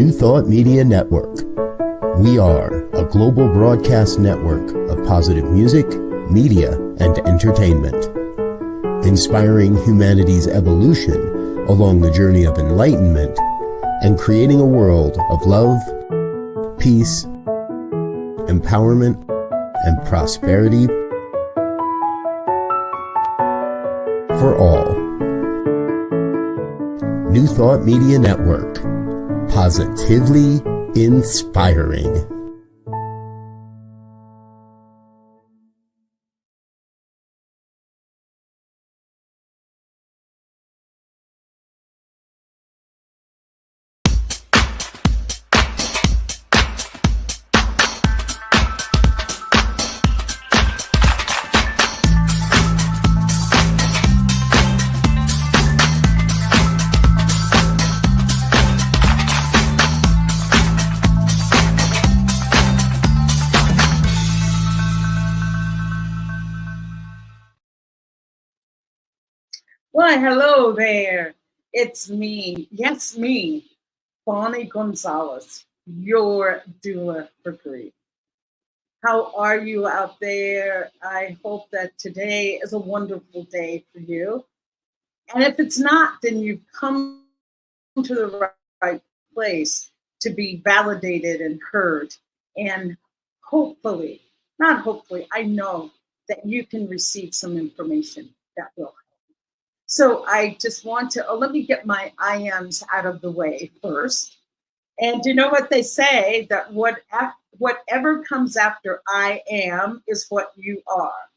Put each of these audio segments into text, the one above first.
New Thought Media Network. We are a global broadcast network of positive music, media, and entertainment, inspiring humanity's evolution along the journey of enlightenment and creating a world of love, peace, empowerment, and prosperity for all. New Thought Media Network. Positively inspiring. Why, hello there. It's me. Yes, me, Bonnie Gonzalez, your doula for grief. How are you out there? I hope that today is a wonderful day for you. And if it's not, then you've come to the right place to be validated and heard. And hopefully, not hopefully, I know that you can receive some information that will help. So I just want to, let me get my I ams out of the way first. And you know what they say, that whatever comes after I am is what you are.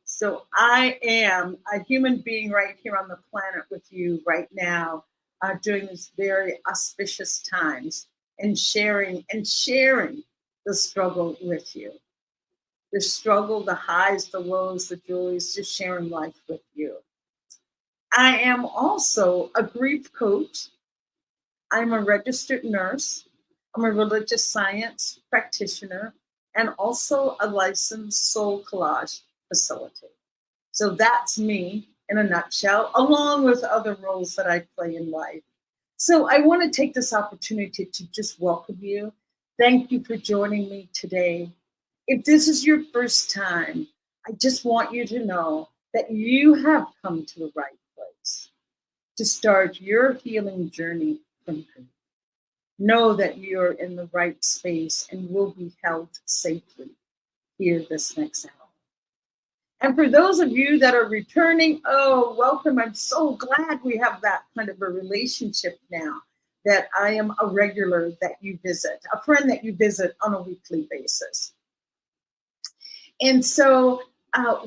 So I am a human being right here on the planet with you right now, during these very auspicious times, and sharing the struggle with you. The struggle, the highs, the lows, the joys, just sharing life with you. I am also a grief coach. I'm a registered nurse. I'm a religious science practitioner and also a licensed soul collage facilitator. So that's me in a nutshell, along with other roles that I play in life. So I want to take this opportunity to just welcome you. Thank you for joining me today. If this is your first time, I just want you to know that you have come to the right place to start your healing journey from grief. Know that you're in the right space and will be held safely here this next hour. And for those of you that are returning, oh, welcome. I'm so glad we have that kind of a relationship now, that I am a regular that you visit, a friend that you visit on a weekly basis. And so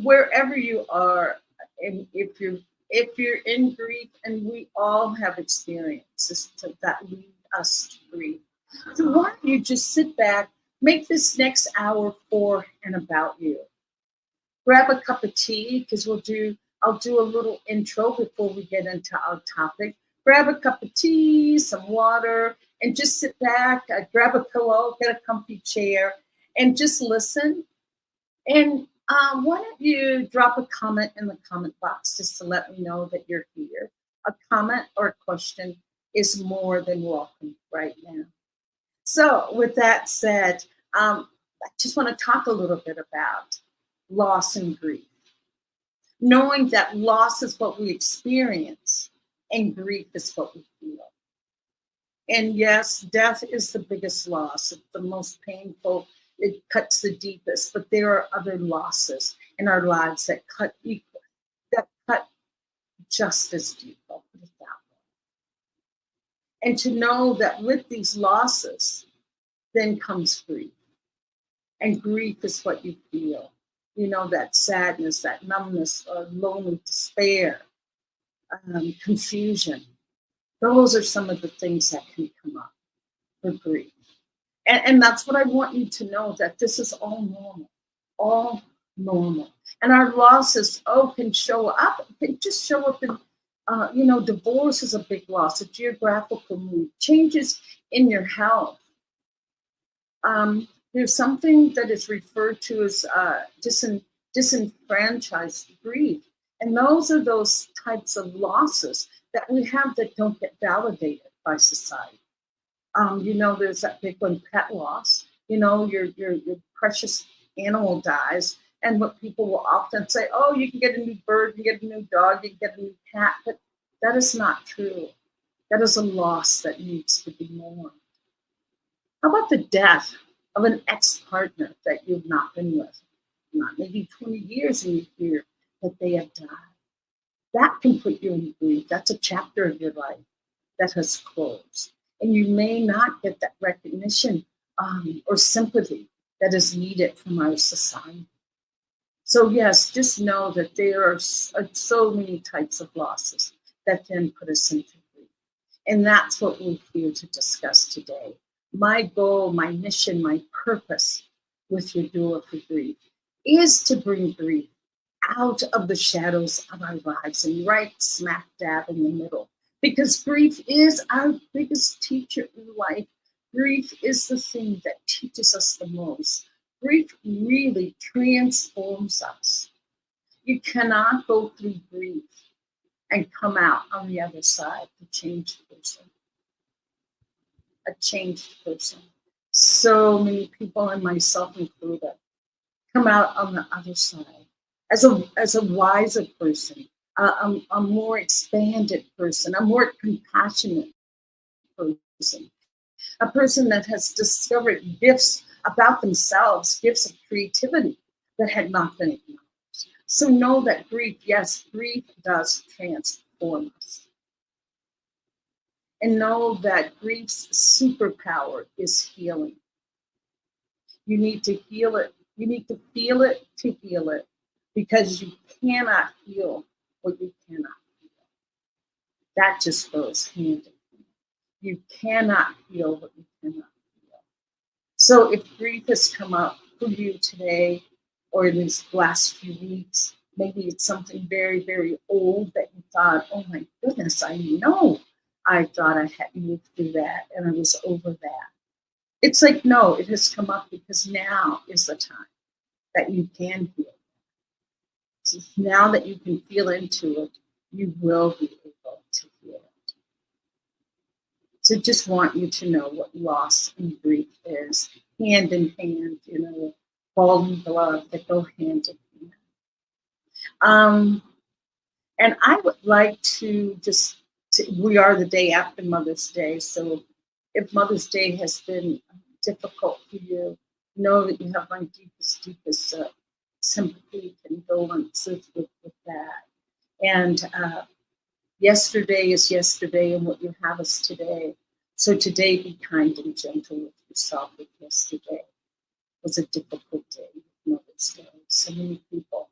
wherever you are, and if you're in grief, and we all have experiences that lead us to grief. So why don't you just sit back, make this next hour for and about you. Grab a cup of tea, because I'll do a little intro before we get into our topic. Grab a cup of tea, some water, and just sit back, grab a pillow, get a comfy chair, and just listen. And why don't you drop a comment in the comment box just to let me know that you're here. A comment or a question is more than welcome right now. So with that said, I just want to talk a little bit about loss and grief. Knowing that loss is what we experience and grief is what we feel. And yes, death is the biggest loss. It's the most painful. It cuts the deepest, but there are other losses in our lives that cut just as deep. I'll put it that way. And to know that with these losses, then comes grief. And grief is what you feel. You know, that sadness, that numbness, or lonely despair, confusion. Those are some of the things that can come up for grief. And that's what I want you to know, that this is all normal. And our losses, can show up. It can just show up in, divorce is a big loss, a geographical move, changes in your health. There's something that is referred to as disenfranchised grief. And those are those types of losses that we have that don't get validated by society. There's that big one, pet loss. Your precious animal dies, and what people will often say, oh, you can get a new bird, you can get a new dog, you can get a new cat, but that is not true. That is a loss that needs to be mourned. How about the death of an ex-partner that you've not been with, not maybe 20 years, and you hear that they have died? That can put you in grief. That's a chapter of your life that has closed. And you may not get that recognition or sympathy that is needed from our society. So yes, just know that there are so many types of losses that then put us into grief. And that's what we're here to discuss today. My goal, my mission, my purpose with your Doula for Grief is to bring grief out of the shadows of our lives and right smack dab in the middle. Because grief is our biggest teacher in life. Grief is the thing that teaches us the most. Grief really transforms us. You cannot go through grief and come out on the other side a changed person. A changed person. So many people, and myself included, come out on the other side as a wiser person, a more expanded person, a more compassionate person, a person that has discovered gifts about themselves, gifts of creativity that had not been acknowledged. So know that grief, yes, grief does transform us. And know that grief's superpower is healing. You need to heal it. You need to feel it to heal it, because you cannot heal what you cannot feel. That just goes hand in hand. You cannot heal what you cannot feel. So if grief has come up for you today or in these last few weeks, maybe it's something very, very old that you thought, oh my goodness, I know I thought I had moved through that and I was over that. It's like, no, it has come up because now is the time that you can heal. So now that you can feel into it, you will be able to heal it. So just want you to know what loss and grief is, hand in hand, ball and glove that go hand in hand. And I would like to we are the day after Mother's Day, so if Mother's Day has been difficult for you, know that you have my deepest sympathy, condolences with that. And yesterday is yesterday, and what you have is today. So today, be kind and gentle with yourself. With yesterday was a difficult day with Mother's Day. So many people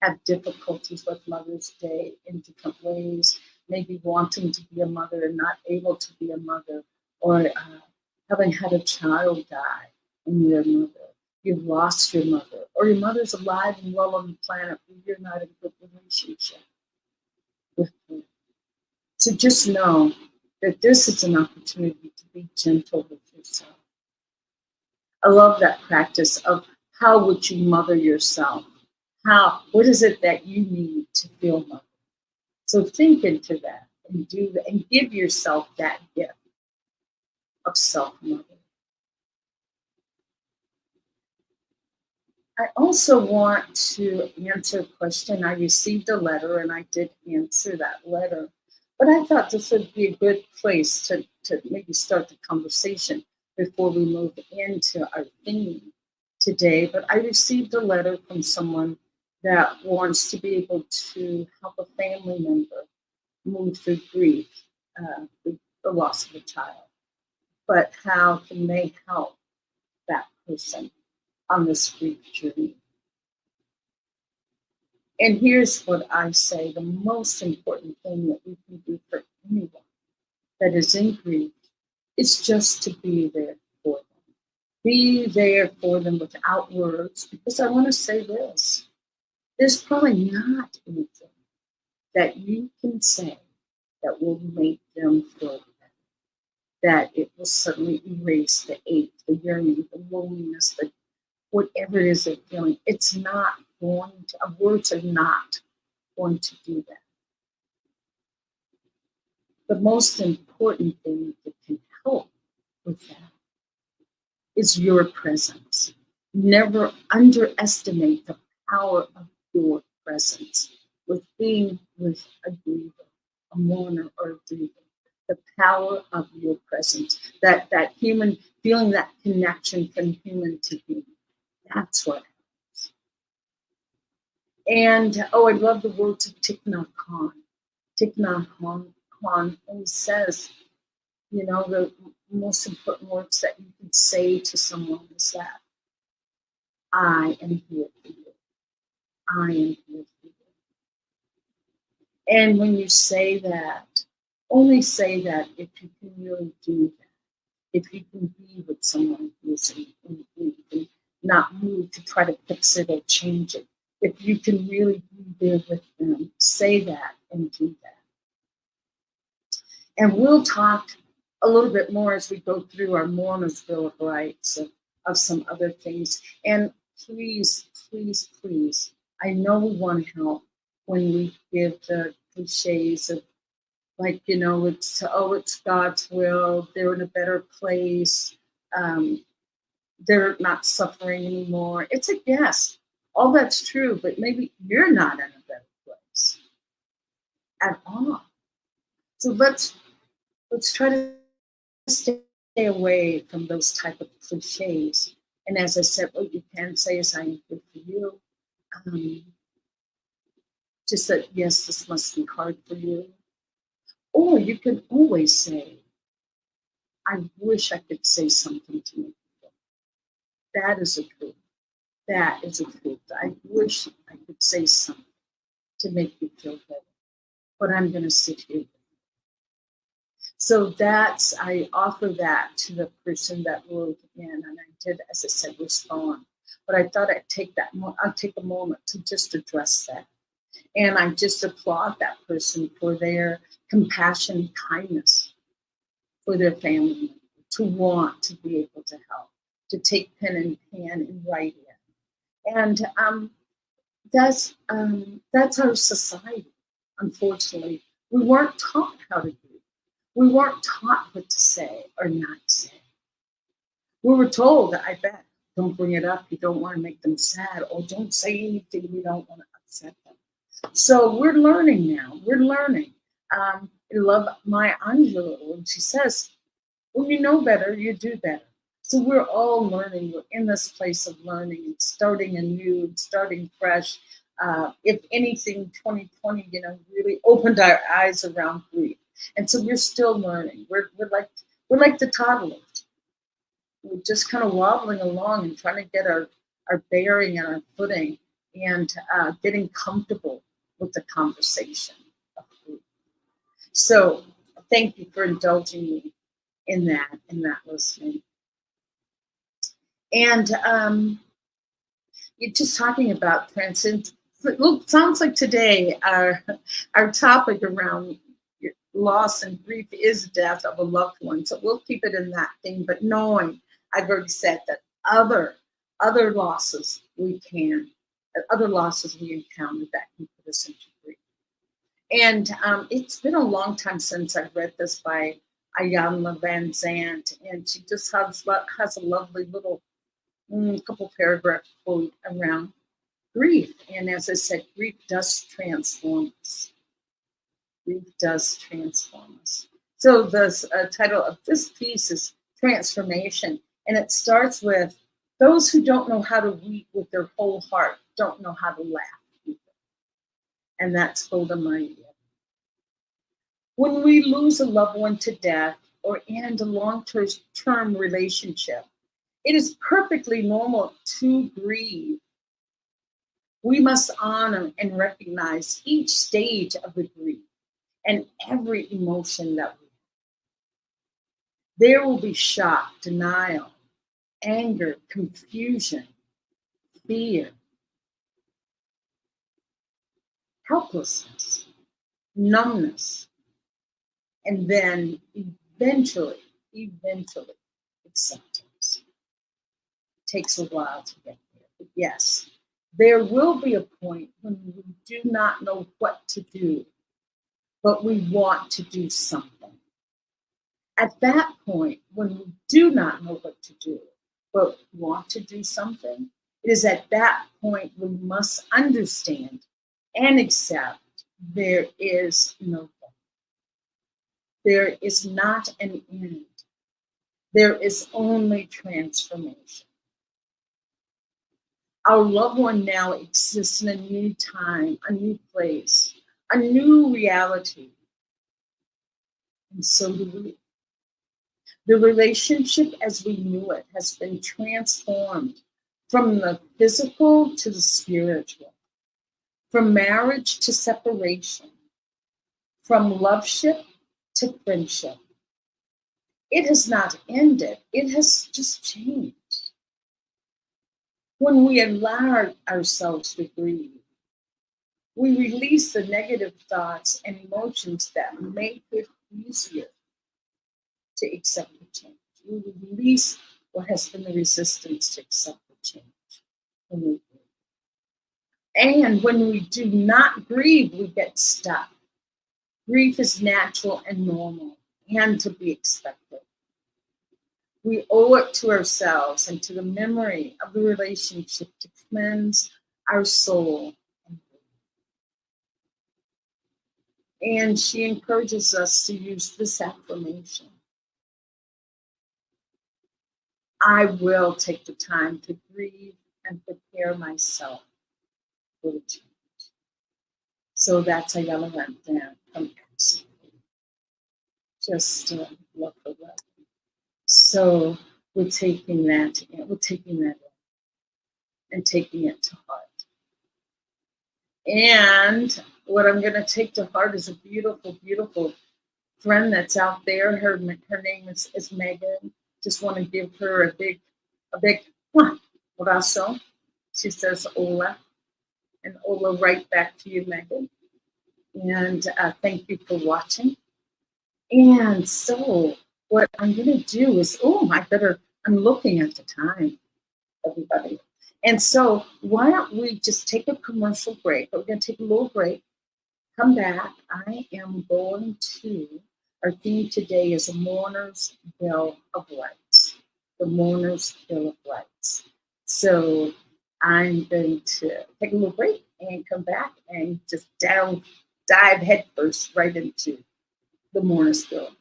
have difficulties with Mother's Day in different ways, maybe wanting to be a mother and not able to be a mother, or having had a child die and you're a mother. You've lost your mother, or your mother's alive and well on the planet, but you're not in a good relationship with her. So just know that this is an opportunity to be gentle with yourself. I love that practice of how would you mother yourself? What is it that you need to feel mother? So think into that and do that and give yourself that gift of self-mother. I also want to answer a question. I received a letter and I did answer that letter, but I thought this would be a good place to maybe start the conversation before we move into our theme today. But I received a letter from someone that wants to be able to help a family member move through grief, the loss of a child. But how can they help that person on this grief journey? And here's what I say: the most important thing that we can do for anyone that is in grief is just to be there for them. Be there for them without words, because I want to say this. There's probably not anything that you can say that will make them feel better, that it will suddenly erase the ache, the yearning, the loneliness, whatever it is they're feeling. It's not going to, words are not going to do that. The most important thing that can help with that is your presence. Never underestimate the power of your presence with being with a griever, a mourner, or a griever. The power of your presence, that human feeling, that connection from human to human. That's what happens. And I love the words of Thich Nhat Hanh. Thich Nhat Hanh always says, the most important words that you can say to someone is that I am here for you. I am here for you. And when you say that, only say that if you can really do that. If you can be with someone who's in grief and not move to try to fix it or change it. If you can really be there with them, say that and do that. And we'll talk a little bit more as we go through our Mourner's Bill of Rights of some other things. And please, please, please, I know we want to help when we give the cliches of, like, it's God's will, they're in a better place, they're not suffering anymore. It's a guess. All that's true, but maybe you're not in a better place at all. So let's try to stay away from those type of cliches. And as I said, what you can say is, I am here for you. Just that, yes, this must be hard for you. Or you can always say, I wish I could say something to make you feel. That is a truth. That is a truth. I wish I could say something to make you feel better. But I'm going to sit here. So I offer that to the person that wrote in, and I did, as I said, respond. But I thought I'd take a moment to just address that. And I just applaud that person for their compassion and kindness for their family, to want to be able to help, to take pen and write it. And that's our society, unfortunately. We weren't taught how to do. We weren't taught what to say or not say. We were told, I bet, don't bring it up, you don't want to make them sad, or don't say anything you don't want to upset them. So we're learning now. We're learning. I love Maya Angelou when she says, when you know better, you do better. So we're all learning. We're in this place of learning and starting anew and starting fresh. If anything, 2020, really opened our eyes around grief. And so we're still learning. We're like the toddlers. We're just kind of wobbling along and trying to get our bearing and our footing and getting comfortable with the conversation of grief. So thank you for indulging me in that listening. And you're just talking about transcendence. Look, sounds like today our topic around loss and grief is death of a loved one. So we'll keep it in that thing, but knowing, I've already said that other losses we encounter that can put us into grief. And it's been a long time since I've read this by Ayanna Van Zandt, and she just has a lovely little couple paragraph quote around grief. And as I said, grief does transform us. Grief does transform us. So the title of this piece is Transformation, and it starts with, those who don't know how to weep with their whole heart don't know how to laugh either. And that's Golda Meir. When we lose a loved one to death or end a long-term relationship, it is perfectly normal to grieve. We must honor and recognize each stage of the grief and every emotion that we have. There will be shock, denial, anger, confusion, fear, helplessness, numbness, and then eventually acceptance. It takes a while to get there, but yes, there will be a point when we do not know what to do, but we want to do something. At that point, when we do not know what to do, but want to do something, it is at that point we must understand and accept there is no God. There is not an end. There is only transformation. Our loved one now exists in a new time, a new place, a new reality. And so do we. The relationship as we knew it has been transformed from the physical to the spiritual, from marriage to separation, from loveship to friendship. It has not ended, it has just changed. When we allow ourselves to grieve, we release the negative thoughts and emotions that make it easier to accept the change. We release what has been the resistance to accept the change. When we grieve. And when we do not grieve, we get stuck. Grief is natural and normal and to be expected. We owe it to ourselves and to the memory of the relationship to cleanse our soul. And she encourages us to use this affirmation. I will take the time to grieve and prepare myself for the change. So that's a yellow went down from Exit. Just love for love. So we're taking that in, and taking it to heart. And what I'm going to take to heart is a beautiful, beautiful friend that's out there. Her name is Megan. Just want to give her a big abrazo. She says hola. And hola right back to you, Megan. And thank you for watching. And so what I'm going to do is, I'm looking at the time, everybody. And so why don't we just take a commercial break? We're going to take a little break, come back. I am going to, our theme today is a Mourner's Bill of Rights. The Mourner's Bill of Rights. So I'm going to take a little break and come back and just dive headfirst right into the Mourner's Bill of Rights.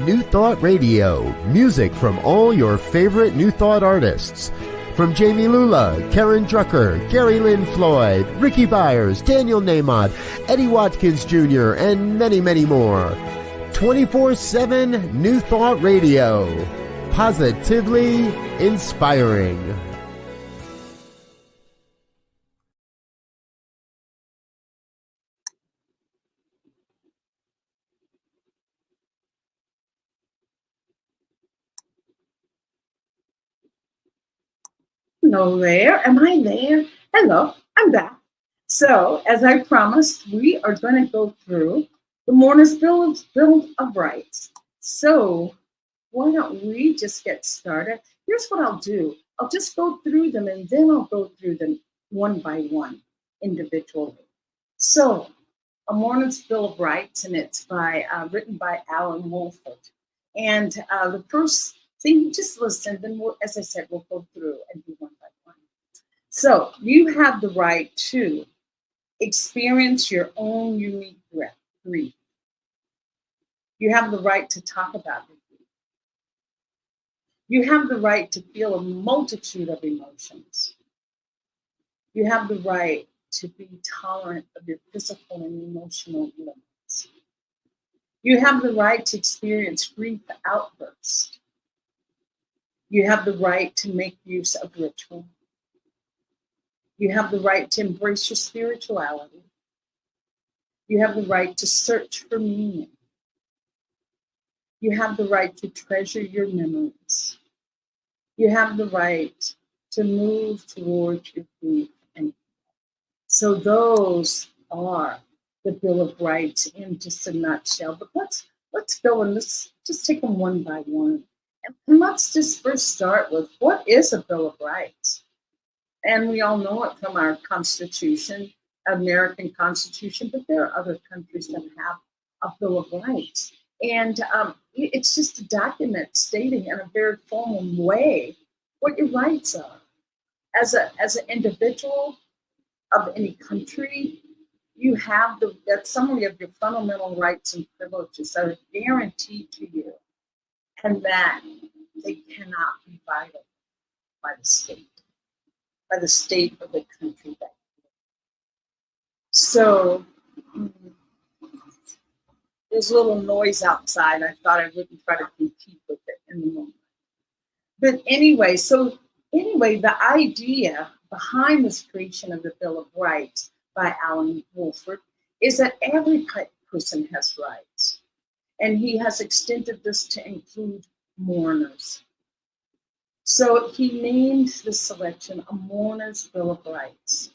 New Thought Radio, music from all your favorite New Thought artists. From Jamie Lula, Karen Drucker, Gary Lynn Floyd, Ricky Byers, Daniel Nahmod, Eddie Watkins Jr., and many, many more. 24/7 New Thought Radio. Positively inspiring. Hello there. Am I there? Hello, I'm back. So, as I promised, we are going to go through the Mourner's Bill of Rights. So, why don't we just get started? Here's what I'll do. I'll just go through them and then I'll go through them one by one, individually. So, a Mourner's Bill of Rights, and it's written by Alan Wolford. And the first thing, just listen, then as I said, we'll go through and do one by one. So you have the right to experience your own unique grief. You have the right to talk about your grief. You have the right to feel a multitude of emotions. You have the right to be tolerant of your physical and emotional limits. You have the right to experience grief outbursts. You have the right to make use of ritual. You have the right to embrace your spirituality. You have the right to search for meaning. You have the right to treasure your memories. You have the right to move towards your grief and So those are the Bill of Rights in just a nutshell. But let's go and let's just take them one by one. And let's just first start with, what is a Bill of Rights? And we all know it from our Constitution, American Constitution, but there are other countries that have a Bill of Rights. And it's just a document stating in a very formal way what your rights are. As an individual of any country, you have that summary of your fundamental rights and privileges that are guaranteed to you, and that they cannot be violated by the state of the country that you live in. So there's a little noise outside. I thought I wouldn't try to compete with it in the moment. But anyway, the idea behind this creation of the Bill of Rights by Alan Wolford is that every person has rights. And he has extended this to include mourners. So he named the selection a Mourner's Bill of Rights.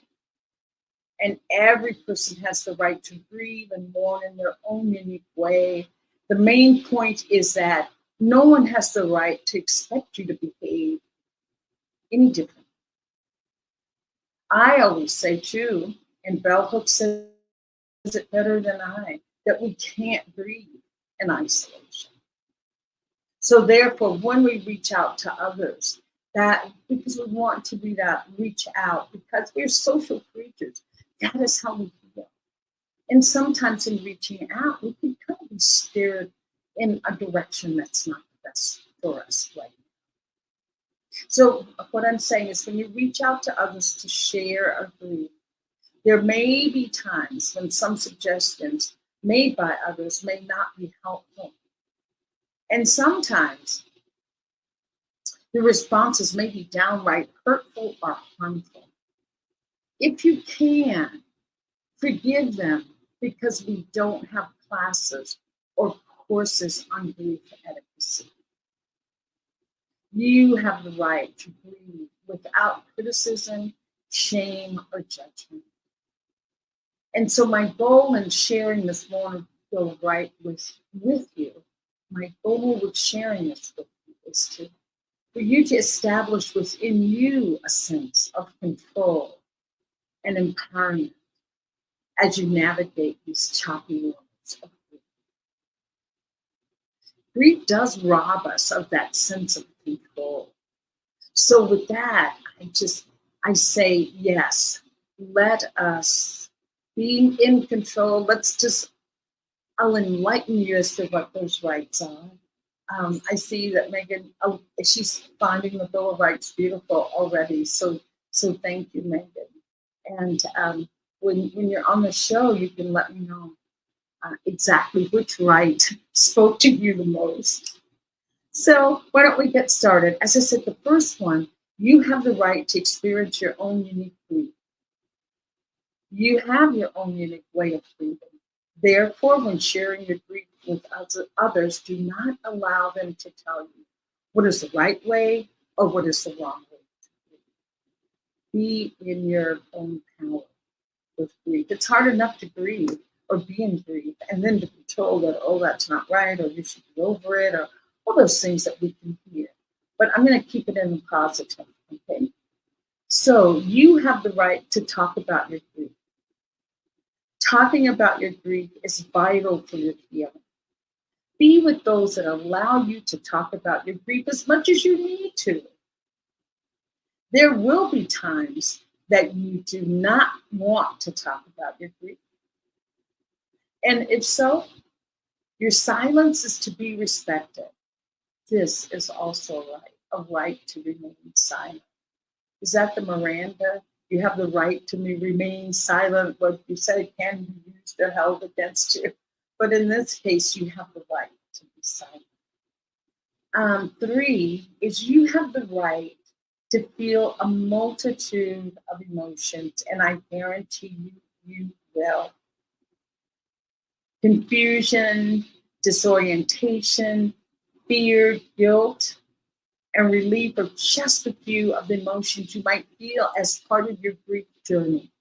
And every person has the right to grieve and mourn in their own unique way. The main point is that no one has the right to expect you to behave any different. I always say too, and Bell Hooks says it better than I, that we can't grieve in isolation. So therefore, when we reach out to others, that because we want to do that, reach out, because we're social creatures. That is how we feel. And sometimes in reaching out, we can kind of be steered in a direction that's not the best for us right now. So what I'm saying is, when you reach out to others to share a grief, there may be times when some suggestions made by others may not be helpful. And sometimes the responses may be downright hurtful or harmful. If you can, forgive them, because we don't have classes or courses on grief etiquette. You have the right to grieve without criticism, shame, or judgment. And so my goal in sharing this Mourner Bill of Rights with you, my goal with sharing this with you is for you to establish within you a sense of control and empowerment as you navigate these choppy waters of grief. Grief does rob us of that sense of control. So with that, I say, yes, let us be in control. I'll enlighten you as to what those rights are. I see that Megan, she's finding the Bill of Rights beautiful already. So thank you, Megan. And when you're on the show, you can let me know exactly which right spoke to you the most. So why don't we get started? As I said, the first one, you have the right to experience your own unique grief. You have your own unique way of grieving. Therefore, when sharing your grief with others, do not allow them to tell you what is the right way or what is the wrong way to grieve. Be in your own power with grief. It's hard enough to grieve or be in grief, and then to be told that, oh, that's not right, or you should be over it, or all those things that we can hear. But I'm going to keep it in the positive, okay? So you have the right to talk about your grief. Talking about your grief is vital for your healing. Be with those that allow you to talk about your grief as much as you need to. There will be times that you do not want to talk about your grief. And if so, your silence is to be respected. This is also a right to remain silent. Is that the Miranda? You have the right to remain silent. What you say can be used or held against you. But in this case, you have the right to be silent. 3 is you have the right to feel a multitude of emotions, and I guarantee you will. Confusion, disorientation, fear, guilt, and relief are just a few of the emotions you might feel as part of your grief journey.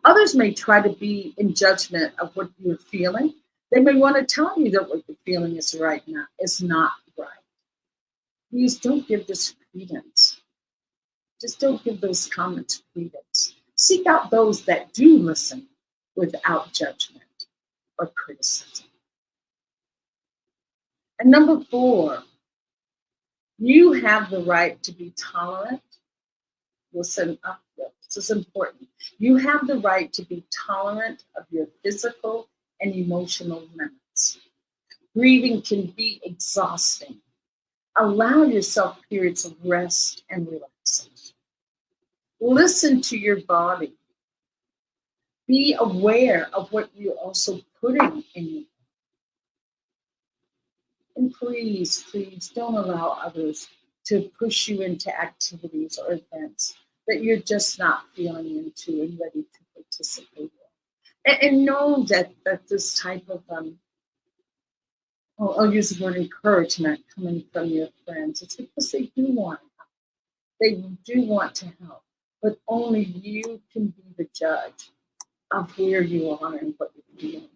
Others may try to be in judgment of what you're feeling. They may want to tell you that what you're feeling is right now is not right. Please don't give this credence. Just don't give those comments credence. Seek out those that do listen without judgment or criticism. And number 4, you have the right to be tolerant. Listen up, this is important. You have the right to be tolerant of your physical and emotional limits. Grieving can be exhausting. Allow yourself periods of rest and relaxation. Listen to your body. Be aware of what you're also putting in you. And please, please don't allow others to push you into activities or events that you're just not feeling into and ready to participate in. And know that this type of, I'll use the word encouragement coming from your friends, it's because they do want to help. They do want to help, but only you can be the judge of where you are and what you're feeling.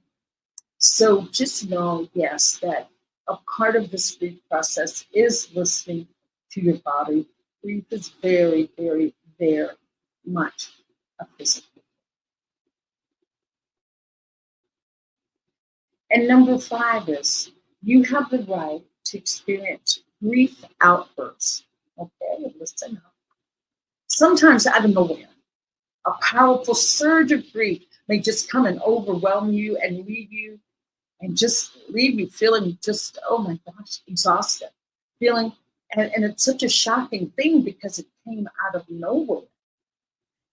So just know, yes, that a part of this grief process is listening to your body. Grief is very, very, very much a physical. And number 5 is you have the right to experience grief outbursts. Okay, listen up. Sometimes out of nowhere, a powerful surge of grief may just come and overwhelm you and leave you feeling just, oh my gosh, exhausted. Feeling, and it's such a shocking thing because it came out of nowhere.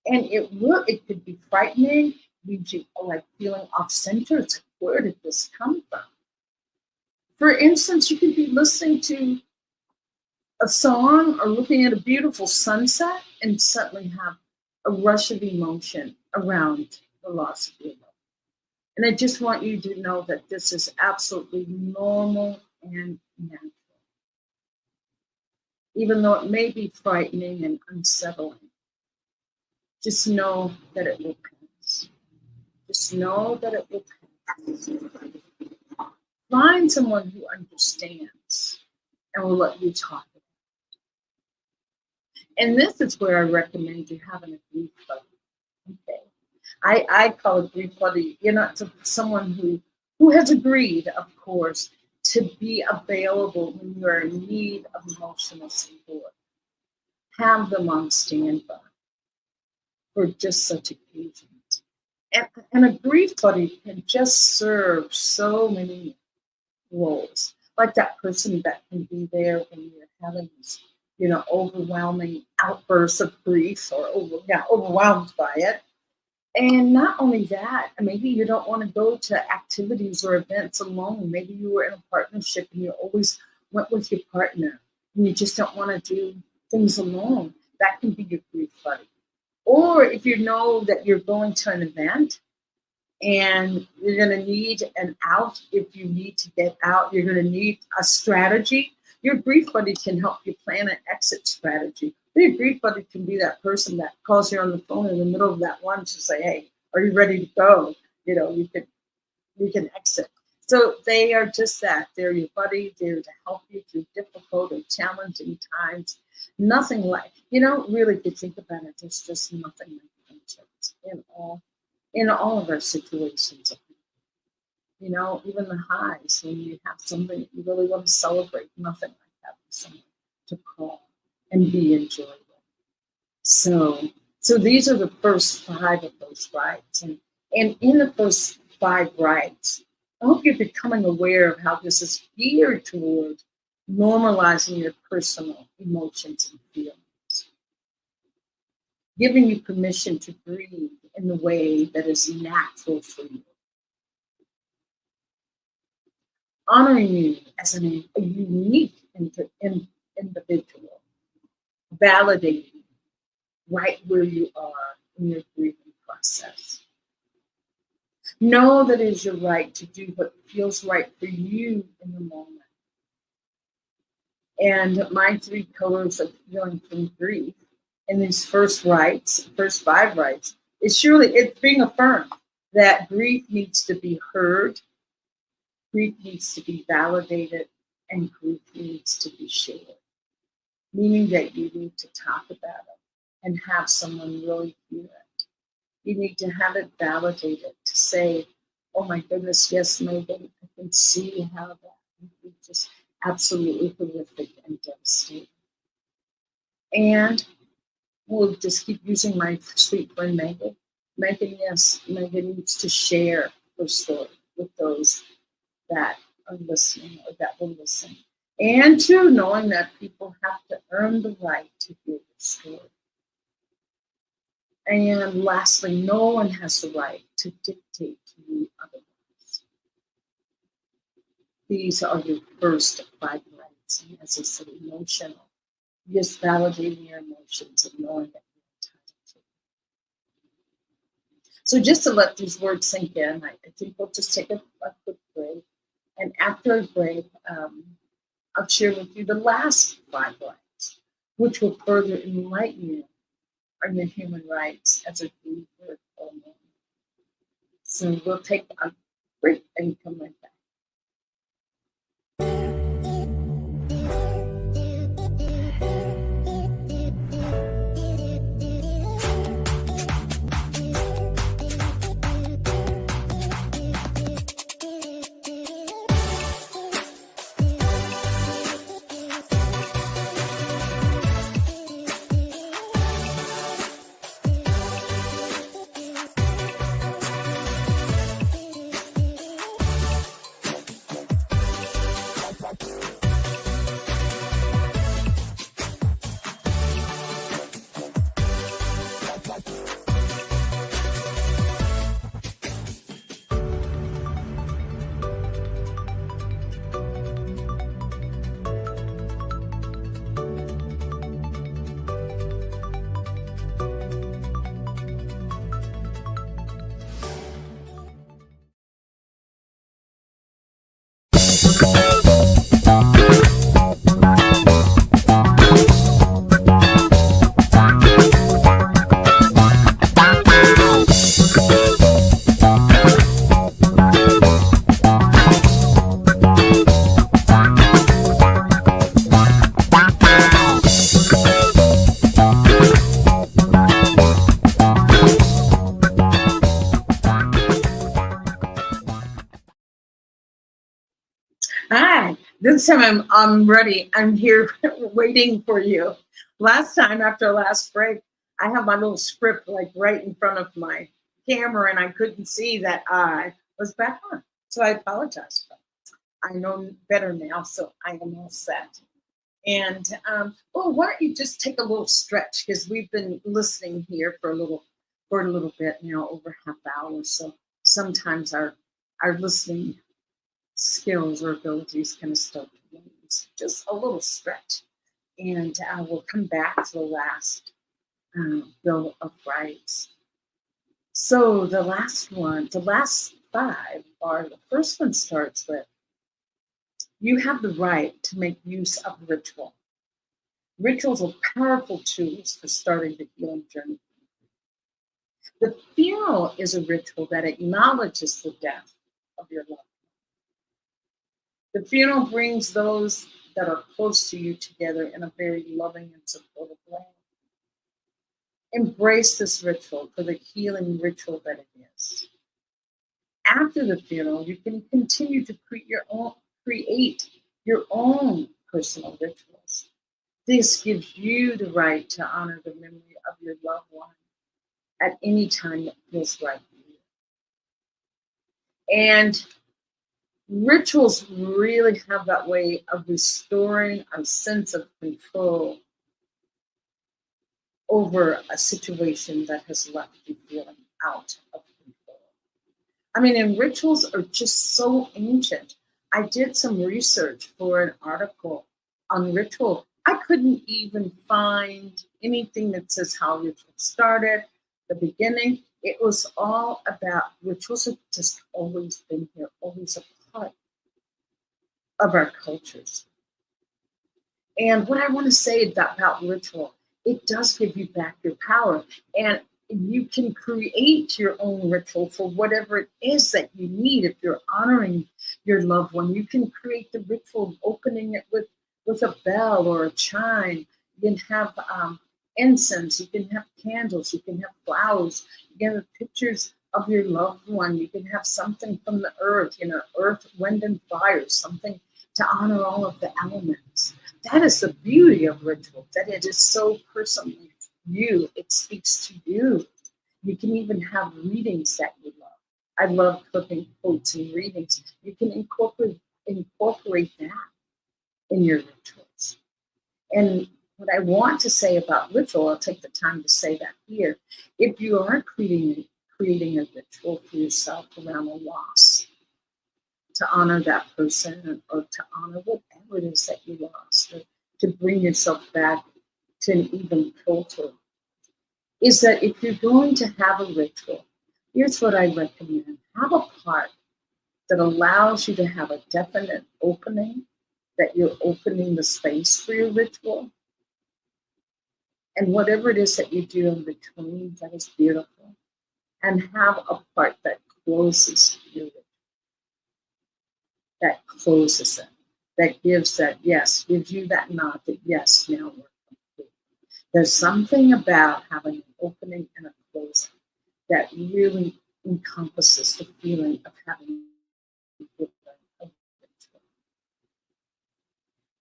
And it could be frightening, leaves you like feeling off center. It's like, where did this come from? For instance, you could be listening to a song or looking at a beautiful sunset and suddenly have a rush of emotion around the loss of your love. And I just want you to know that this is absolutely normal and natural. Even though it may be frightening and unsettling, just know that it will pass. Just know that it will pass. Find someone who understands and will let you talk about it. And this is where I recommend you having a grief buddy. Okay. I call it grief buddy, someone who has agreed, of course, to be available when you're in need of emotional support. Have them on standby for just such occasions. And a grief buddy can just serve so many roles. Like that person that can be there when you're having this, overwhelming outbursts of grief or overwhelmed by it. And not only that, maybe you don't want to go to activities or events alone. Maybe you were in a partnership and you always went with your partner and you just don't want to do things alone. That can be your grief buddy. Or if you know that you're going to an event and you're going to need an out, if you need to get out, you're going to need a strategy. Your grief buddy can help you plan an exit strategy. Your grief buddy can be that person that calls you on the phone in the middle of that lunch to say, hey, are you ready to go? You can exit. So they are just that. They're your buddy. They're to help you through difficult and challenging times. Nothing like, really, if you think about it, there's just nothing like friendships in all of our situations. Even the highs, when you have something that you really want to celebrate, nothing like having someone to call and be enjoyable. So these are the first 5 of those rights. And in the first 5 rights, I hope you're becoming aware of how this is geared toward normalizing your personal emotions and feelings, giving you permission to breathe in the way that is natural for you, honoring you as a unique individual, validating you right where you are in your grieving process. Know that it is your right to do what feels right for you in the moment. And my 3 pillars of healing from grief, in these first 5 rights, It's being affirmed that grief needs to be heard, grief needs to be validated, and grief needs to be shared. Meaning that you need to talk about it and have someone really hear it. You need to have it validated to say, oh my goodness, yes, Megan, I can see how that would be just absolutely horrific and devastating. And we'll just keep using my sweet friend Megan. Megan needs to share her story with those that are listening or that will listen. And two, knowing that people have to earn the right to hear the story. And lastly, no one has the right to dictate to you otherwise. These are your first 5 rights. And as I said, emotional. Just validating your emotions and knowing that you're entitled to. So just to let these words sink in, I think we'll just take a quick break. And after a break, I'll share with you the last 5 rights, which will further enlighten you on your human rights as a believer or mourner. So we'll take a break and come right back. Hi, this time I'm ready. I'm here waiting for you. Last time after last break, I have my little script like right in front of my camera and I couldn't see that I was back on. So I apologize. But I know better now, so I am all set. And well, why don't you just take a little stretch because we've been listening here for a little bit now, over half hour. So sometimes our listening skills or abilities kind of start to lose. Just a little stretch. And we'll come back to the last Bill of Rights. So the last 5 are, the first one starts with, you have the right to make use of ritual. Rituals are powerful tools for starting the healing journey. The funeral is a ritual that acknowledges the death of your loved one. The funeral brings those that are close to you together in a very loving and supportive way. Embrace this ritual for the healing ritual that it is. After the funeral, you can continue to create your own personal rituals. This gives you the right to honor the memory of your loved one at any time that feels right for you. And rituals really have that way of restoring our sense of control over a situation that has left you feeling out of control. I mean, and rituals are just so ancient. I did some research for an article on ritual. I couldn't even find anything that says how rituals started, the beginning. It was all about rituals have just always been here, always a part of our cultures. And what I want to say about ritual, it does give you back your power. And you can create your own ritual for whatever it is that you need. If you're honoring your loved one, you can create the ritual, opening it with a bell or a chime. You can have incense, you can have candles, you can have flowers, you can have pictures of your loved one, you can have something from the earth, earth, wind, and fire, something to honor all of the elements. That is the beauty of ritual, that it is so personal. It speaks to you. You can even have readings that you love. I love putting quotes and readings. You can incorporate that in your rituals. And what I want to say about ritual, I'll take the time to say that here. If you are creating a ritual for yourself around a loss, to honor that person or to honor whatever it is that you lost, or to bring yourself back to an even culture, is that if you're going to have a ritual, here's what I recommend. Have a part that allows you to have a definite opening, that you're opening the space for your ritual. And whatever it is that you do in between, that is beautiful. And have a part that closes your ritual, that closes it, that gives you that nod that yes, now we're complete. There's something about having an opening and a closing that really encompasses the feeling of having given a ritual.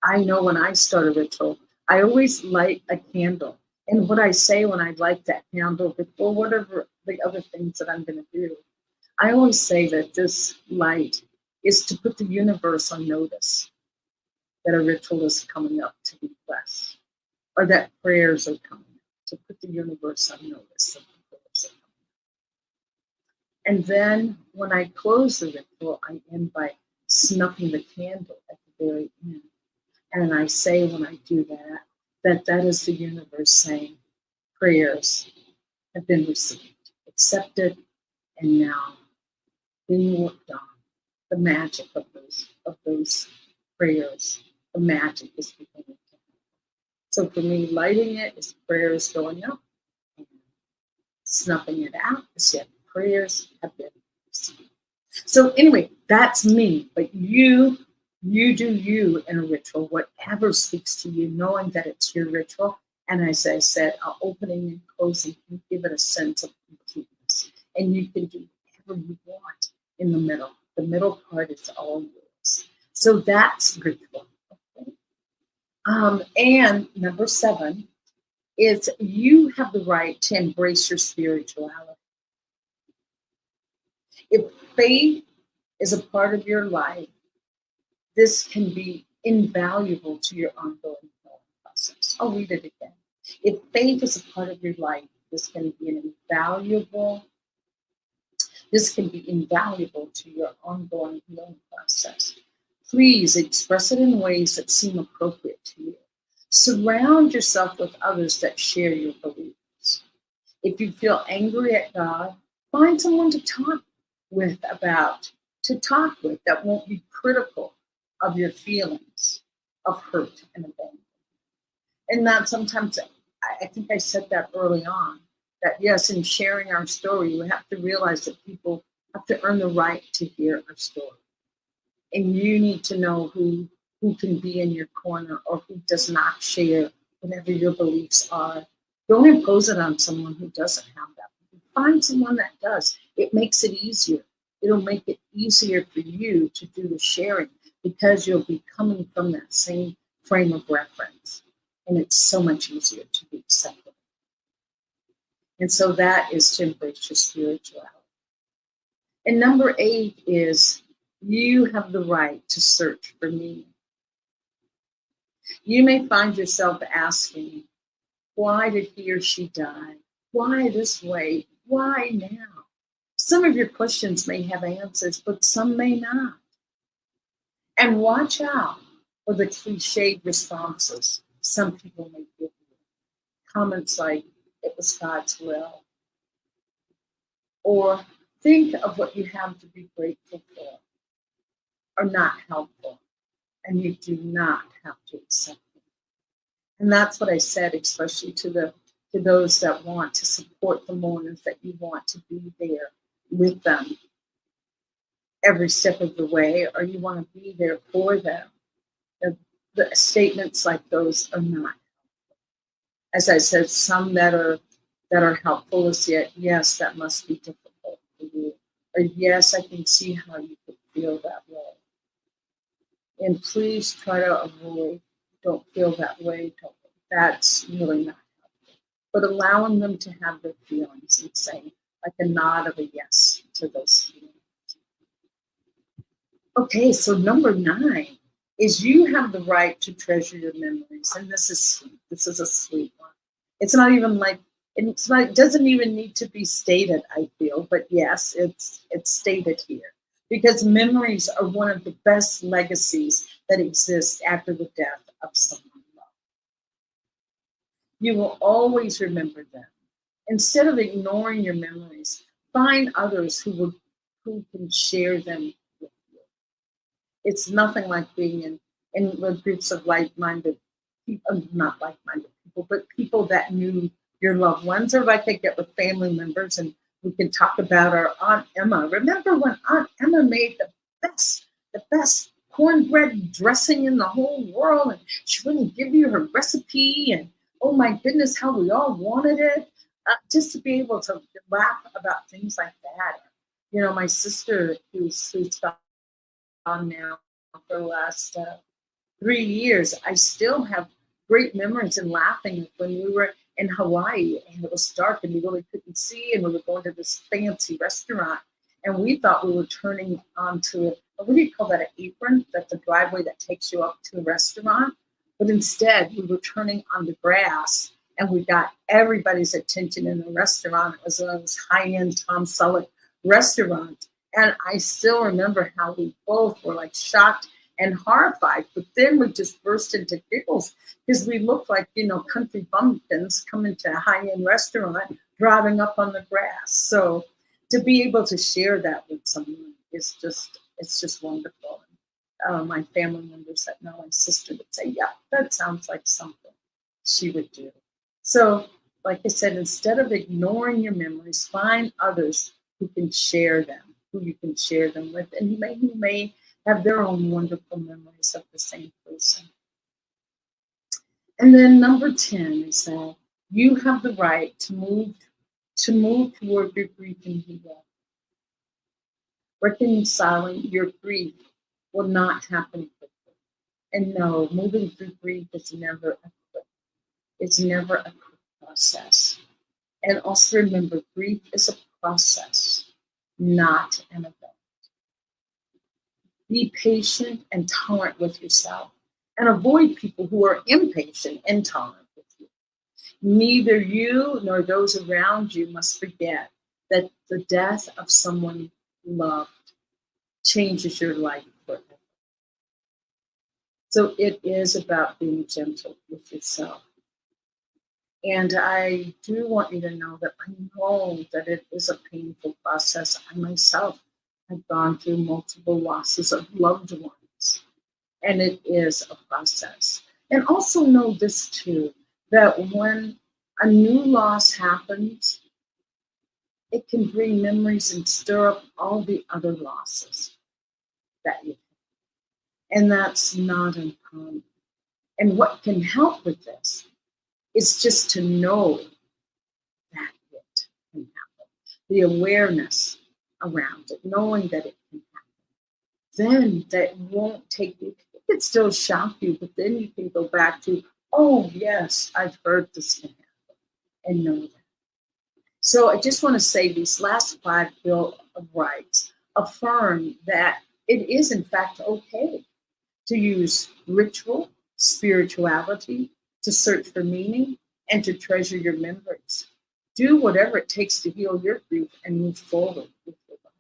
I know when I start a ritual, I always light a candle. And what I say when I light that candle, before whatever the other things that I'm going to do, I always say that this light is to put the universe on notice that a ritual is coming up to be blessed, or that prayers are coming up, to put the universe on notice that the prayers are coming up. And then when I close the ritual, I end by snuffing the candle at the very end. And I say when I do that is the universe saying prayers have been received, accepted, and now being worked on. The magic of those prayers, the magic is beginning to happen. So for me, lighting it is prayers going up, and snuffing it out is yet prayers have been received. So anyway, that's me. But you do you in a ritual, whatever speaks to you, knowing that it's your ritual. And as I said, opening and closing can give it a sense of completeness. And you can do whatever you want in the middle. The middle part is all yours. So that's ritual. Okay? And number 7 is you have the right to embrace your spirituality. If faith is a part of your life, this can be invaluable to your ongoing healing process. I'll read it again. If faith is a part of your life, this can be invaluable to your ongoing healing process. Please express it in ways that seem appropriate to you. Surround yourself with others that share your beliefs. If you feel angry at God, find someone to talk with that won't be critical of your feelings of hurt and abandonment. And that sometimes, I think I said that early on, that yes, in sharing our story, we have to realize that people have to earn the right to hear our story. And you need to know who can be in your corner or who does not share whatever your beliefs are. Don't impose it on someone who doesn't have that. Find someone that does. It makes it easier. It'll make it easier for you to do the sharing because you'll be coming from that same frame of reference. And it's so much easier to be accepted. And so that is to embrace your spirituality. And number 8 is you have the right to search for meaning. You may find yourself asking, why did he or she die? Why this way? Why now? Some of your questions may have answers, but some may not. And watch out for the cliched responses some people may give you. Comments like, it was God's will. Or think of what you have to be grateful for, are not helpful, and you do not have to accept them. And that's what I said, especially to to those that want to support the mourners, that you want to be there with them every step of the way, or you want to be there for them. The statements like those are not. As I said, some that are helpful is yet, yes, that must be difficult for you. Or yes, I can see how you could feel that way. And please try to avoid, don't feel that way. That's really not helpful. But allowing them to have their feelings and saying like a nod of a yes to those feelings. Okay, so number 9 is you have the right to treasure your memories. And this is sweet. This is a sweet one. It's not even like, it doesn't even need to be stated, I feel, but yes, it's stated here. Because memories are one of the best legacies that exist after the death of someone loved. You will always remember them. Instead of ignoring your memories, find others who can share them with you. It's nothing like being in groups of like-minded people, not like-minded people, but people that knew your loved ones, or like I get with family members and we can talk about our Aunt Emma. Remember when Aunt Emma made the best cornbread dressing in the whole world, and she wouldn't give you her recipe, and oh my goodness, how we all wanted it. Just to be able to laugh about things like that. You know, my sister, who's gone now for the last 3 years, I still have great memories and laughing when we were in Hawaii and it was dark and we really couldn't see, and we were going to this fancy restaurant and we thought we were turning onto what do you call that, an apron? That's a driveway that takes you up to the restaurant. But instead, we were turning on the grass and we got everybody's attention in the restaurant. It was this high-end Tom Selleck restaurant. And I still remember how we both were like shocked and horrified, but then we just burst into giggles because we looked like, you know, country bumpkins coming to a high-end restaurant, driving up on the grass. So to be able to share that with someone is just, it's just wonderful. My family members that know my sister would say, yeah, that sounds like something she would do. So, like I said, instead of ignoring your memories, find others who can share them, who you can share them with, and who may have their own wonderful memories of the same person. And then number 10 is that you have the right to move toward your grief and healing. Reconciling your grief will not happen quickly. And no, moving through grief is never a quick process. And also remember, grief is a process, not an event. Be patient and tolerant with yourself and avoid people who are impatient and intolerant with you. Neither you nor those around you must forget that the death of someone loved changes your life forever. So it is about being gentle with yourself. And I do want you to know that I know that it is a painful process. I myself have gone through multiple losses of loved ones, and it is a process. And also know this too, that when a new loss happens, it can bring memories and stir up all the other losses that you've had. And that's not uncommon. And what can help with this is just to know that it can happen. The awareness around it, knowing that it can happen. Then that won't take you, it could still shock you, but then you can go back to, oh yes, I've heard this can happen, and know that. So I just want to say these last 5 Bill of Rights affirm that it is in fact okay to use ritual, spirituality, to search for meaning, and to treasure your memories. Do whatever it takes to heal your grief and move forward with your life.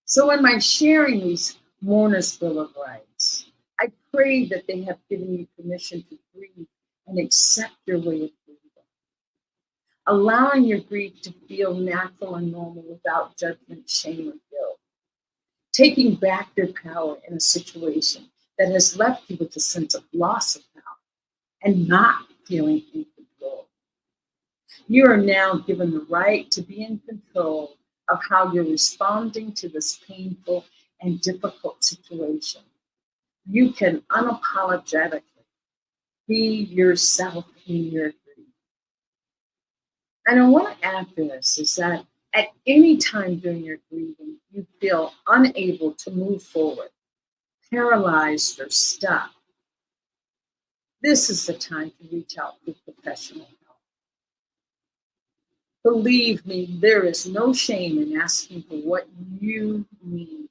So in my sharing these Mourner's Bill of Rights, I pray that they have given you permission to grieve and accept your way of grieving. Allowing your grief to feel natural and normal without judgment, shame, or guilt. Taking back your power in a situation that has left you with a sense of loss of power and not feeling in control. You are now given the right to be in control of how you're responding to this painful and difficult situation. You can unapologetically be yourself in your grief. And I want to add this is that at any time during your grieving, you feel unable to move forward, paralyzed or stuck, this is the time to reach out for professional help. Believe me, there is no shame in asking for what you need.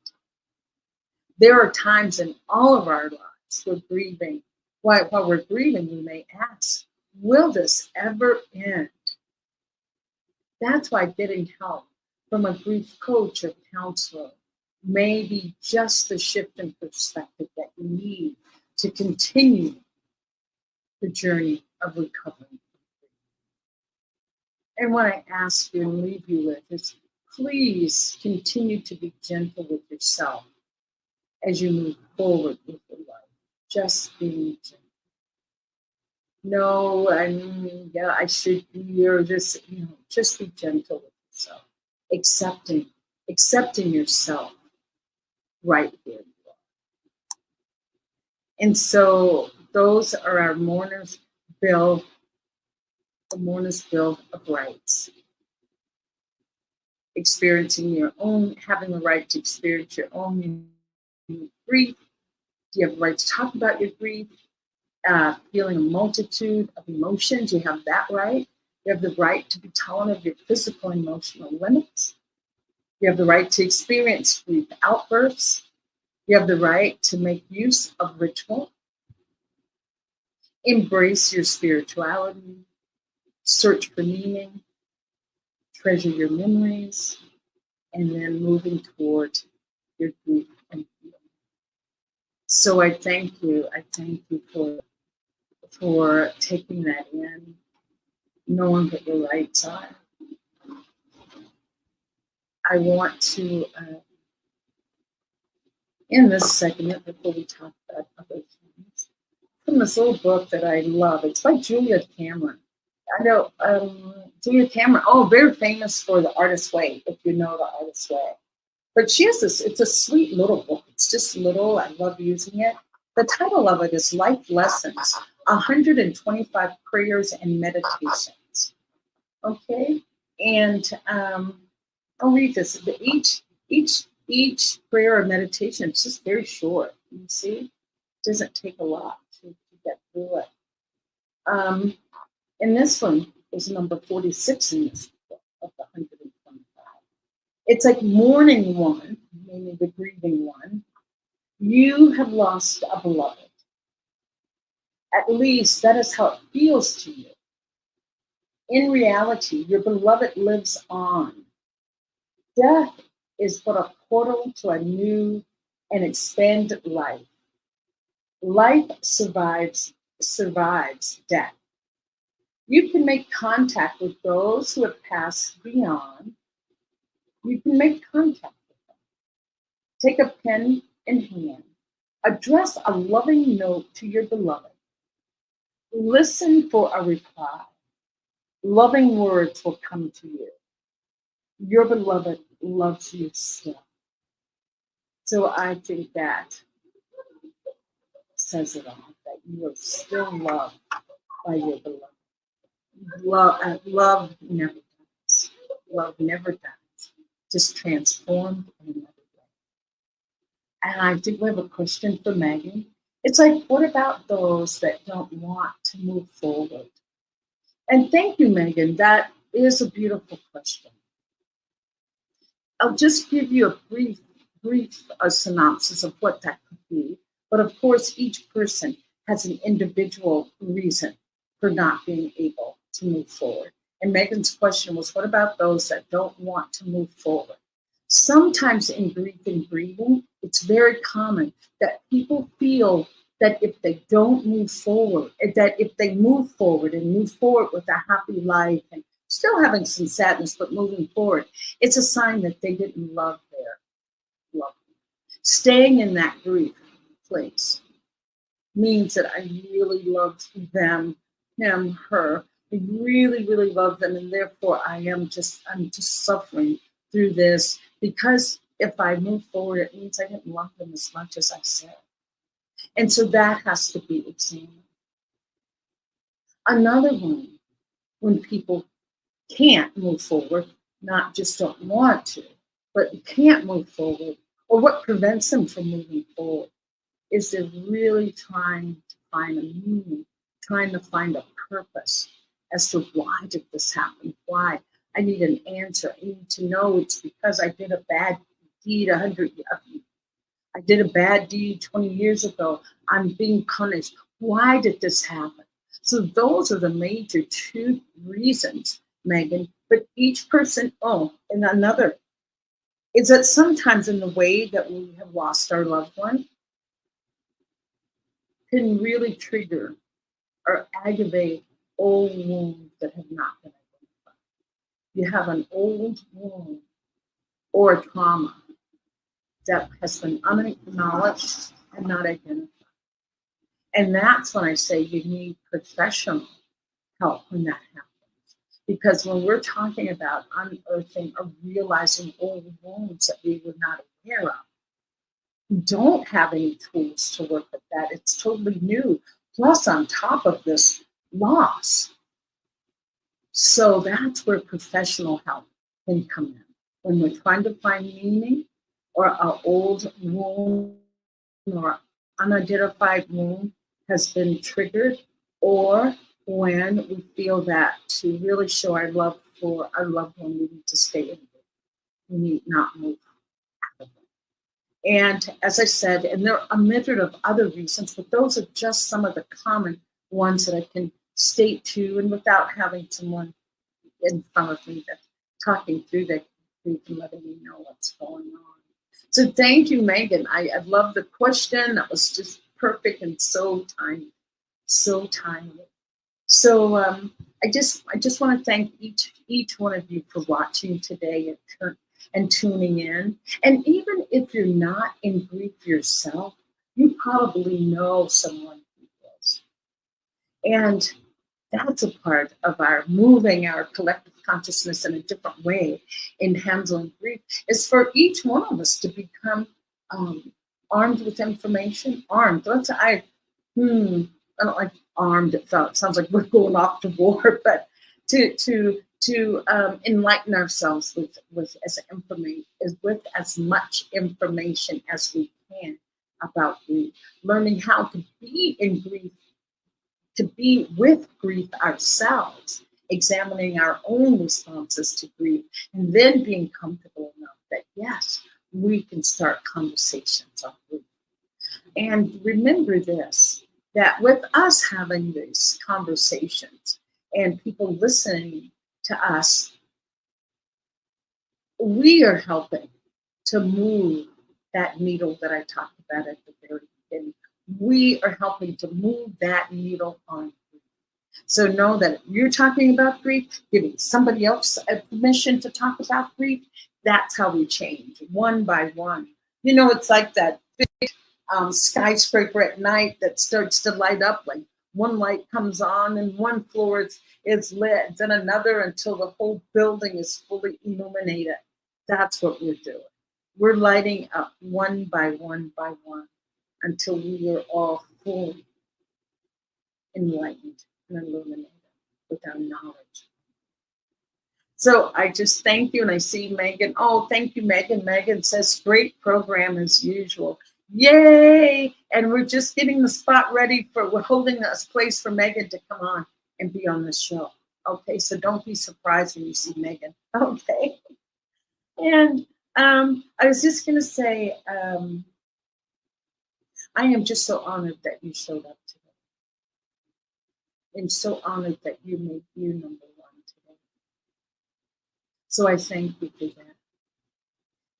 There are times in all of our lives we're grieving. While we're grieving, we may ask, will this ever end? That's why getting help from a grief coach or counselor may be just the shift in perspective that you need to continue the journey of recovery. And what I ask you and leave you with is please continue to be gentle with yourself as you move forward with your life. Just being gentle. No, I mean, yeah, I should be, or just, just be gentle with yourself. Accepting yourself right here you are. And so those are our mourners' bill, the mourner's bill of rights. Having the right to experience your own grief. You have the right to talk about your grief. Feeling a multitude of emotions, you have that right. You have the right to be tolerant of your physical and emotional limits. You have the right to experience grief outbursts. You have the right to make use of ritual. Embrace your spirituality. Search for meaning. Treasure your memories. And then moving toward your grief and healing. So I thank you. I thank you for taking that in, knowing what your rights are. I want to, in this segment, before we talk about other things, from this little book that I love. It's by Julia Cameron. I know Julia Cameron, very famous for The Artist's Way, if you know The Artist's Way. But she has this, it's a sweet little book. It's just little, I love using it. The title of it is Life Lessons, 125 Prayers and Meditations. Okay? And I'll read this. Each prayer or meditation is just very short. You see? It doesn't take a lot to get through it. And this one is number 46 in this book of the 125. It's like mourning one, meaning the grieving one. You have lost a beloved. At least that is how it feels to you. In reality, your beloved lives on. Death is but a portal to a new and expanded life. Life survives death. You can make contact with those who have passed beyond. You can make contact with them. Take a pen in hand. Address a loving note to your beloved. Listen for a reply. Loving words will come to you. Your beloved loves you still. So I think that says it all, that you are still loved by your beloved. Love never dies. Love never dies. Just transformed in another way. And I think we have a question for Megan. It's like, what about those that don't want to move forward? And thank you, Megan. That is a beautiful question. I'll just give you a brief synopsis of what that could be. But of course, each person has an individual reason for not being able to move forward. And Megan's question was, what about those that don't want to move forward? Sometimes in grief and grieving, it's very common that people feel that if they don't move forward, that if they move forward with a happy life and still having some sadness, but moving forward, it's a sign that they didn't love their loved one. Staying in that grief place means that I really loved them, him, her, I really, really love them, and therefore I'm just suffering through this because if I move forward, it means I didn't love them as much as I said. And so that has to be examined. Another one, when people can't move forward, not just don't want to, but can't move forward, or what prevents them from moving forward, is they're really trying to find a meaning, trying to find a purpose as to why did this happen? Why? I need an answer. I need to know it's because I did a bad deed 20 years ago. I'm being punished. Why did this happen? So those are the major two reasons, Megan. But each person, and another, is that sometimes in the way that we have lost our loved one can really trigger or aggravate old wounds that have not been identified. You have an old wound or a trauma that has been unacknowledged and not identified. And that's when I say you need professional help when that happens. Because when we're talking about unearthing or realizing old wounds that we were not aware of, we don't have any tools to work with that. It's totally new. Plus, on top of this, loss. So that's where professional help can come in. When we're trying to find meaning or our old wound or unidentified wound has been triggered, or when we feel that to really show our love for our loved one, we need to stay in it. We need not move out of it. And as I said, and there are a myriad of other reasons, but those are just some of the common ones that I can state to, and without having someone in front of me that's talking through that grief and letting me know what's going on. So thank you, Megan. I love the question. That was just perfect and so timely. So timely. So I just want to thank each one of you for watching today and tuning in. And even if you're not in grief yourself, you probably know someone who is. And that's a part of our moving our collective consciousness in a different way in handling grief, is for each one of us to become armed with information. I don't like armed. It sounds like we're going off to war, but to enlighten ourselves with as much information as we can about grief, learning how to be in grief, to be with grief ourselves, examining our own responses to grief, and then being comfortable enough that, yes, we can start conversations on grief. And remember this, that with us having these conversations and people listening to us, we are helping to move that needle that I talked about at the very beginning. We are helping to move that needle on grief. So know that if you're talking about grief, giving somebody else permission to talk about grief, that's how we change, one by one. It's like that big skyscraper at night that starts to light up, like one light comes on and one floor is lit, then another, until the whole building is fully illuminated. That's what we're doing. We're lighting up one by one by one until we are all fully enlightened and illuminated with our knowledge. So I just thank you, and I see Megan. Oh, thank you, Megan. Megan says, great program as usual. Yay! And we're just getting the spot ready we're holding a place for Megan to come on and be on the show. Okay, so don't be surprised when you see Megan. Okay. And I was just going to say, I am just so honored that you showed up today. I'm so honored that you made you number one today. So I thank you for that.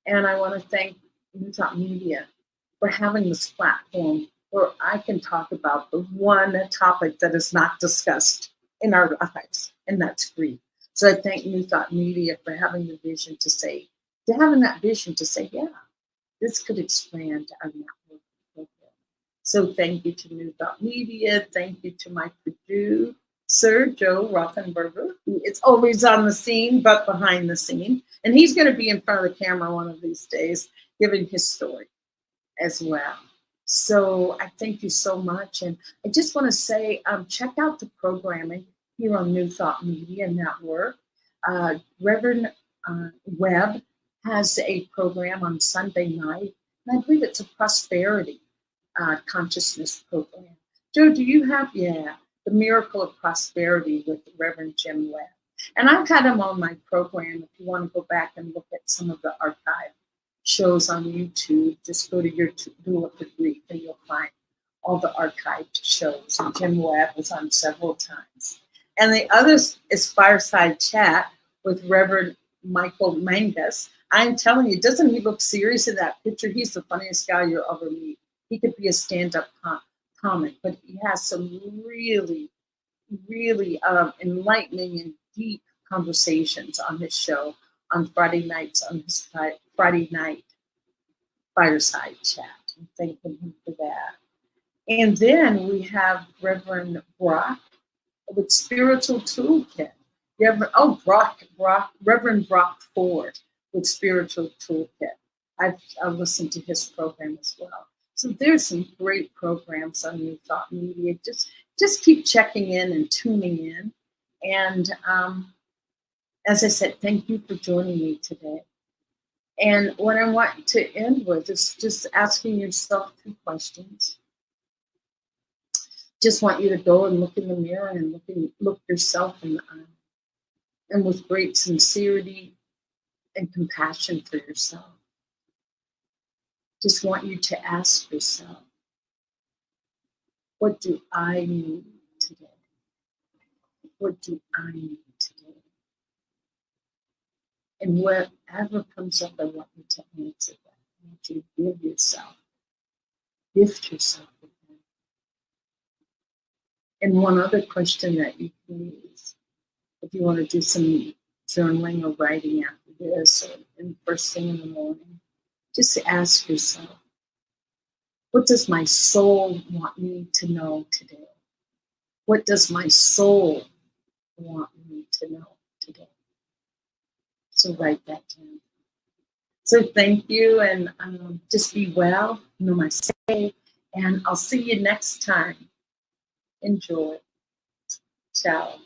And I want to thank Newtop Media for having this platform where I can talk about the one topic that is not discussed in our lives, and that's grief. So I thank Newtop Media for having the vision to say, yeah, this could expand our network. So thank you to Newtop Media. Thank you to my Purdue Sir Joe Rothenberger, who is always on the scene but behind the scene. And he's going to be in front of the camera one of these days, giving his story as well. So I thank you so much. And I just want to say, check out the programming here on New Thought Media Network. Reverend Webb has a program on Sunday night, and I believe it's a prosperity consciousness program. Joe, do you have, the Miracle of Prosperity with Reverend Jim Webb? And I've had him on my program. If you want to go back and look at some of the archive shows on YouTube, just go to your Doula for Grief and you'll find all the archived shows. And Jim Webb was on several times. And the other is Fireside Chat with Reverend Michael Mangus. I'm telling you, doesn't he look serious in that picture? He's the funniest guy you'll ever meet. He could be a stand-up comic, but he has some really, really enlightening and deep conversations on his show on Friday nights, on his Friday night Fireside Chat. I'm thanking him for that. And then we have Reverend Brock with Spiritual Toolkit. Reverend Brock Ford with Spiritual Toolkit. I've listened to his program as well. So there's some great programs on New Thought Media. Just keep checking in and tuning in. And as I said, thank you for joining me today. And what I want to end with is just asking yourself 2 questions. Just want you to go and look in the mirror and look yourself in the eye. And with great sincerity and compassion for yourself, just want you to ask yourself, what do I need today? What do I need today? And whatever comes up, I want you to answer that. I want you to gift yourself with that. And one other question that you can use, if you want to do some journaling or writing after this, or in first thing in the morning, just ask yourself, what does my soul want me to know today? What does my soul want me to know today? So write that down. So thank you, and just be well, namaste, and I'll see you next time. Enjoy. Ciao.